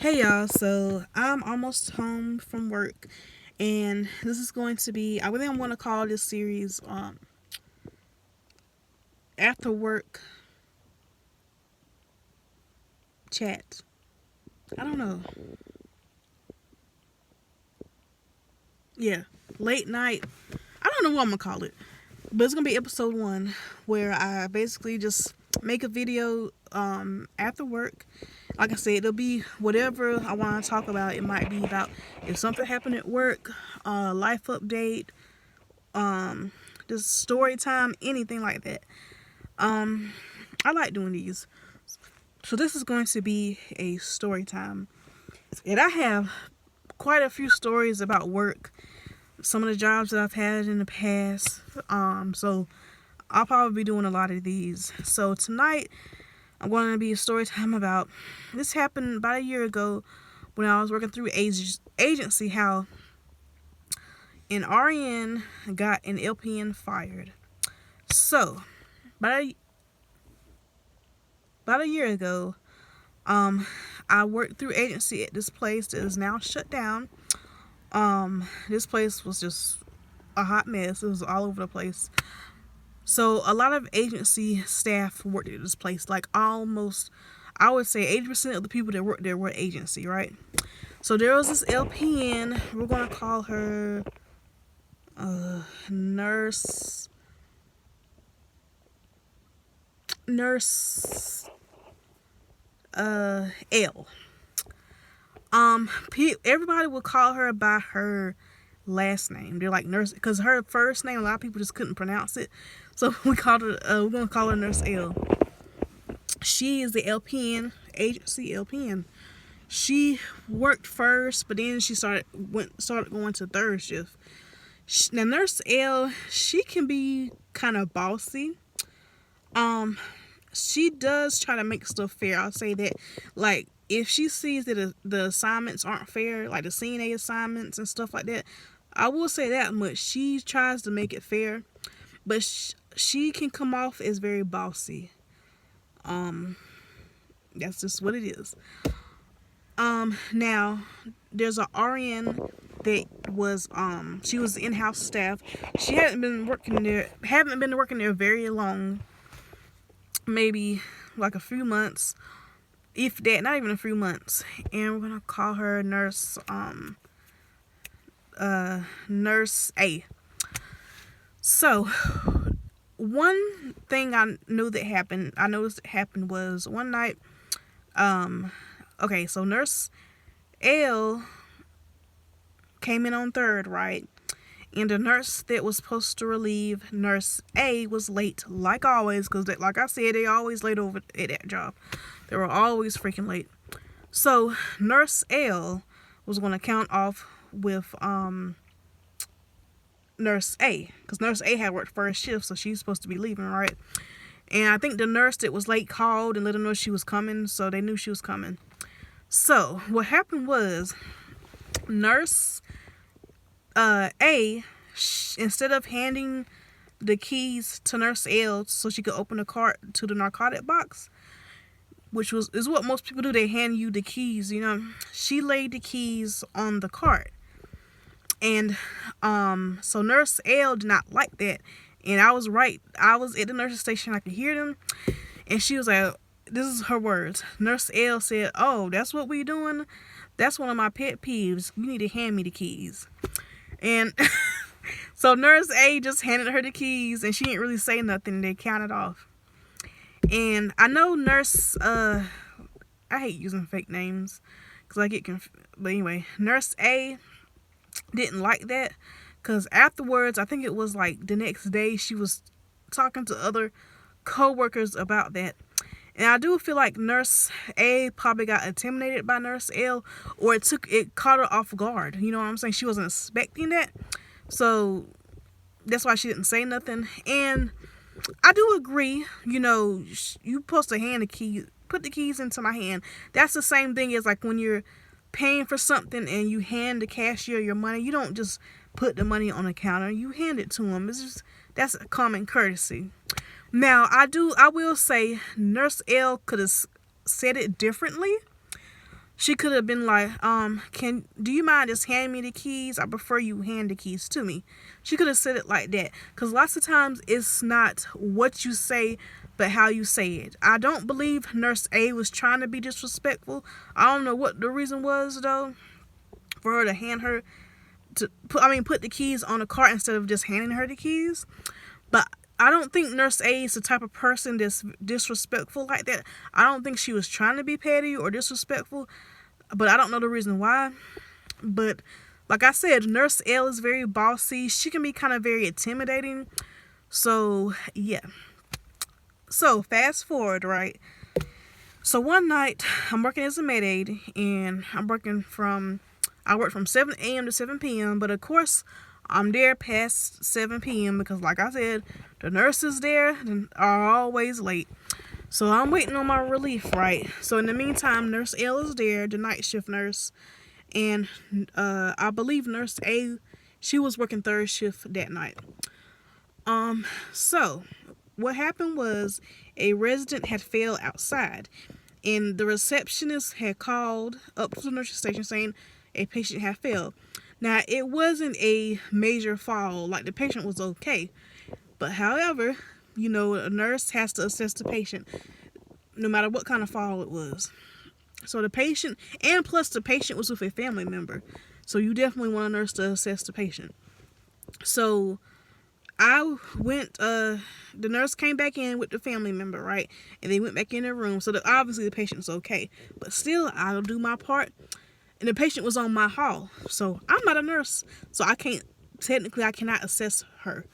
Hey y'all, so I'm almost home from work, and this is going to be, I really want to call this series After Work Chat. I don't know. Yeah, late night. I don't know what I'm gonna call it, but it's gonna be episode one where I basically just make a video after work. Like I said, it'll be whatever I want to talk about. It might be about if something happened at work, life update, um, just story time, anything like that. Um, I like doing these. So this is going to be a story time. And I have quite a few stories about work, some of the jobs that I've had in the past. So I'll probably be doing a lot of these. So tonight I'm going to be a story time about this happened about a year ago when I was working through agency, how an RN got an LPN fired. So about a year ago, I worked through agency at this place that is now shut down. This place was just a hot mess. It was all over the place. So a lot of agency staff worked at this place. Like almost, I would say 80% of the people that worked there were agency, right? So there was this LPN. We're gonna call her nurse. Nurse L. Everybody would call her by her last name. They're like nurse because her first name a lot of people just couldn't pronounce it, so we called her. We're gonna call her Nurse L. She is the LPN agency LPN. She worked first, but then she started going to third shift. Now Nurse L, she can be kind of bossy. She does try to make stuff fair. I'll say that. Like if she sees that the assignments aren't fair, like the CNA assignments and stuff like that, I will say that much. She tries to make it fair, but she can come off as very bossy. That's just what it is. Now there's a RN that was she was in-house staff. She haven't been working there very long, maybe like a few months, if that, not even a few months. And we're gonna call her Nurse A. So one thing I noticed happened was one night, okay, so Nurse L came in on third, right? And the nurse that was supposed to relieve Nurse A was late, like always, because like I said, they always late over at that job. They were always freaking late. So Nurse L was going to count off with Nurse A, because Nurse A had worked first shift, so she's supposed to be leaving, right? And I think the nurse that was late called and let her know she was coming, so they knew she was coming. So what happened was Nurse A, instead of handing the keys to Nurse L so she could open the cart to the narcotic box, which is what most people do, they hand you the keys, she laid the keys on the cart. And so Nurse L did not like that. And I was right. I was at the nurse's station. I could hear them. And she was like, this is her words. Nurse L said, "Oh, that's what we doing? That's one of my pet peeves. You need to hand me the keys." And so Nurse A just handed her the keys, and she didn't really say nothing. They counted off. And I know I hate using fake names because I get confused. But anyway, Nurse A didn't like that, because afterwards, I think it was like the next day, she was talking to other co-workers about that. And I do feel like Nurse A probably got intimidated by Nurse L, or it caught her off guard. You know what I'm saying? She wasn't expecting that. So that's why she didn't say nothing. And I do agree, you supposed to put the keys into my hand. That's the same thing as like when you're paying for something and you hand the cashier your money. You don't just put the money on the counter. You hand it to them. That's a common courtesy. Now, I will say Nurse L could have said it differently. She could have been like, do you mind just handing me the keys? I prefer you hand the keys to me. She could have said it like that. Because lots of times it's not what you say, but how you say it. I don't believe Nurse A was trying to be disrespectful. I don't know what the reason was, though, for her to hand her, put the keys on the cart instead of just handing her the keys. But I don't think Nurse A is the type of person that's disrespectful like that. I don't think she was trying to be petty or disrespectful, but I don't know the reason why. But like I said, Nurse L is very bossy. She can be kind of very intimidating. So, yeah. So, fast forward, right? So, one night, I'm working as a med aide, and I work from 7 a.m. to 7 p.m., but of course, I'm there past 7 p.m. because, like I said, the nurses there are always late. So I'm waiting on my relief, right? So in the meantime, Nurse L is there, the night shift nurse. And I believe Nurse A, she was working third shift that night. So what happened was a resident had fell outside. And the receptionist had called up to the nursing station saying a patient had fell. Now, it wasn't a major fall, like the patient was okay. But however, a nurse has to assess the patient, no matter what kind of fall it was. So the patient, and plus the patient was with a family member. So you definitely want a nurse to assess the patient. So I went, the nurse came back in with the family member, right? And they went back in their room. So obviously the patient's okay. But still, I'll do my part. And the patient was on my hall. So I'm not a nurse. So I cannot assess her.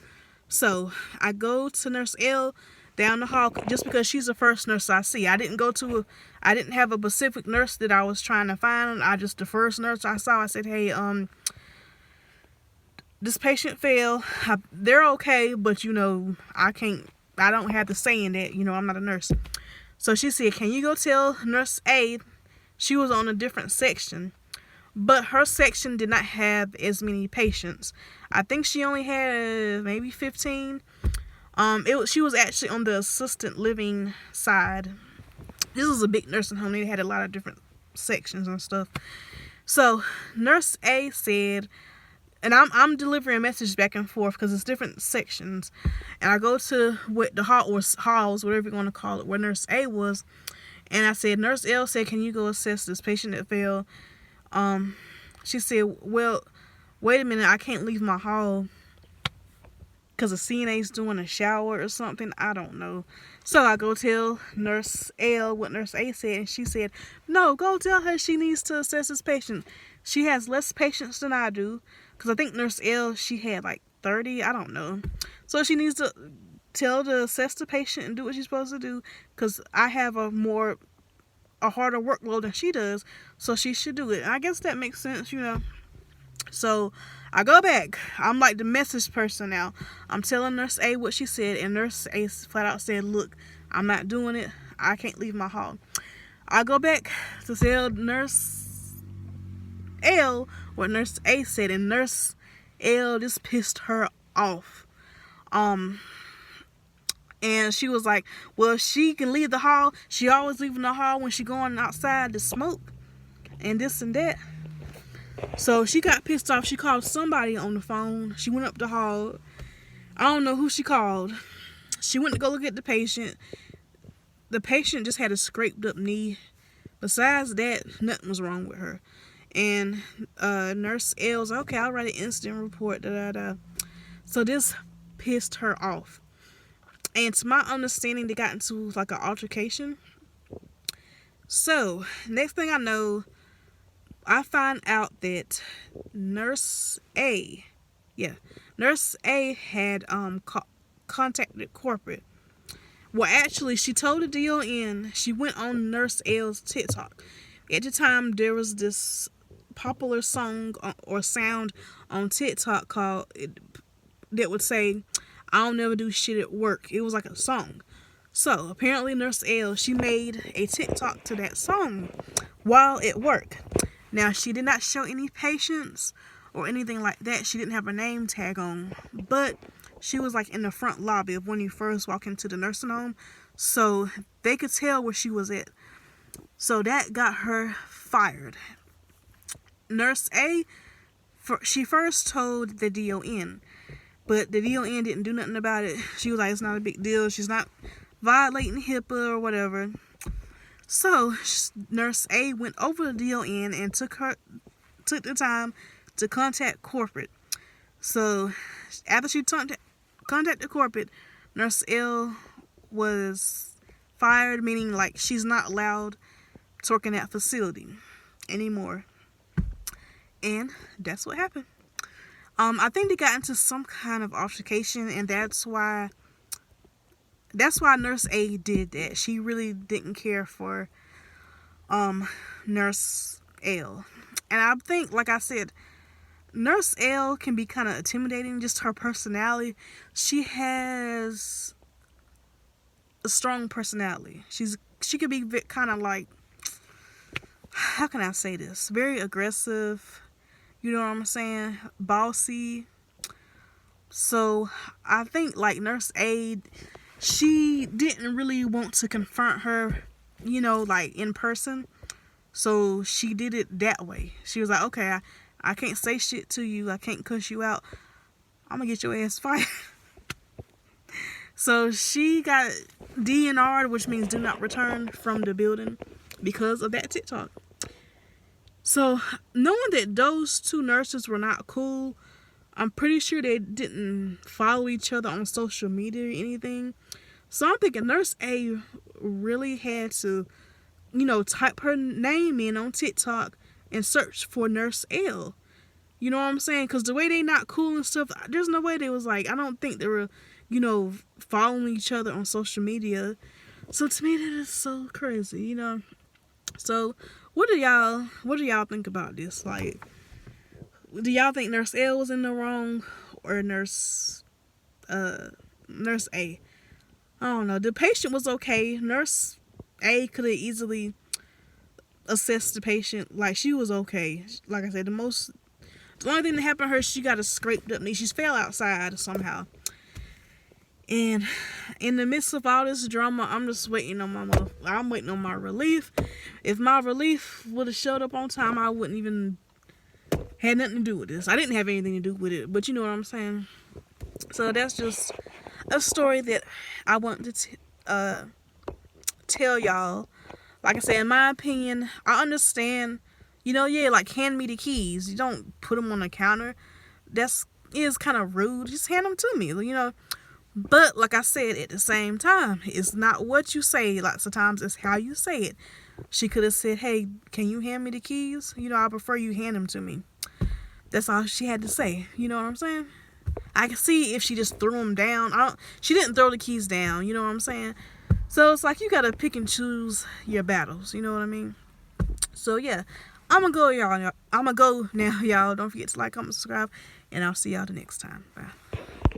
So I go to Nurse L down the hall just because she's the first nurse I see. I didn't have a specific nurse that I was trying to find. The first nurse I saw, I said, hey, this patient fell. They're okay, but I don't have the say in that. I'm not a nurse. So she said, can you go tell Nurse A? She was on a different section, but her section did not have as many patients. I think she only had maybe 15. She was actually on the assisted living side. This was a big nursing home. They had a lot of different sections and stuff. So Nurse A said, and I'm delivering messages back and forth because it's different sections. And I go to what the hall or halls, whatever you want to call it, where Nurse A was. And I said, Nurse L said, can you go assess this patient that fell? She said, well, wait a minute, I can't leave my hall because the CNA's doing a shower or something. I don't know. So I go tell Nurse L what Nurse A said, and she said, no, go tell her she needs to assess this patient. She has less patients than I do, because I think Nurse L, she had like 30, I don't know. So she needs to tell to assess the patient and do what she's supposed to do, because I have a harder workload than she does, so she should do it. And I guess that makes sense, So I go back. I'm like the message person now. I'm telling Nurse A what she said, and Nurse A flat out said, look, I'm not doing it. I can't leave my hall. I go back to tell Nurse L what Nurse A said, and Nurse L just pissed her off. And she was like, well, she can leave the hall. She always leaving the hall when she going outside to smoke and this and that. So she got pissed off. She called somebody on the phone. She went up the hall. I don't know who she called. She went to go look at the patient. The patient just had a scraped up knee. Besides that, nothing was wrong with her. And Nurse L was like, okay, I'll write an incident report. So this pissed her off. And to my understanding, they got into like an altercation. So, next thing I know, I find out that Nurse A had contacted corporate. Well, actually, she told the DON. She went on Nurse L's TikTok. At the time, there was this popular song or sound on TikTok that would say, I don't never do shit at work. It was like a song. So apparently Nurse L, she made a TikTok to that song while at work. Now, she did not show any patients or anything like that. She didn't have a name tag on, but she was like in the front lobby of when you first walk into the nursing home, so they could tell where she was at. So that got her fired. Nurse A, she first told the DON, but the DON didn't do nothing about it. She was like, it's not a big deal. She's not violating HIPAA or whatever. So Nurse A went over to DON and took the time to contact corporate. So after she contacted corporate, Nurse L was fired, meaning like she's not allowed to work in that facility anymore. And that's what happened. I think they got into some kind of altercation, and that's why Nurse A did that. She really didn't care for Nurse L. And I think, like I said, Nurse L can be kind of intimidating, just her personality. She has a strong personality. She could be kind of like, how can I say this? Very aggressive. You know what I'm saying? Bossy. So I think like Nurse A, she didn't really want to confront her, you know, like in person. So she did it that way. She was like, okay, I can't say shit to you. I can't cuss you out. I'm gonna get your ass fired. So she got DNR'd, which means do not return from the building, because of that TikTok. So knowing that those two nurses were not cool, I'm pretty sure they didn't follow each other on social media or anything. So I'm thinking Nurse A really had to, you know, type her name in on TikTok and search for Nurse L. You know what I'm saying? Because the way they not cool and stuff, there's no way they was like, I don't think they were, you know, following each other on social media. So to me, that is so crazy, you know. So what do y'all think about this? Like, do y'all think Nurse L was in the wrong, or Nurse A? I don't know. The patient was okay. Nurse A could have easily assessed the patient. Like, she was okay. Like I said, the only thing that happened to her, she got a scraped up knee. She fell outside somehow. And in the midst of all this drama, I'm just waiting on my relief. If my relief would have showed up on time, I wouldn't even had nothing to do with this. I didn't have anything to do with it, but you know what I'm saying. So that's just a story that I want to tell y'all. Like I said, in my opinion, I understand. You know, yeah, like hand me the keys. You don't put them on the counter. Is kind of rude. Just hand them to me. You know. But like I said, at the same time, it's not what you say. Lots of times, it's how you say it. She could have said, "Hey, can you hand me the keys? You know, I prefer you hand them to me." That's all she had to say. You know what I'm saying? I can see if she just threw them down. She didn't throw the keys down. You know what I'm saying? So it's like you gotta pick and choose your battles. You know what I mean? So yeah, I'm gonna go, y'all. I'm gonna go now, y'all. Don't forget to like, comment, subscribe, and I'll see y'all the next time. Bye.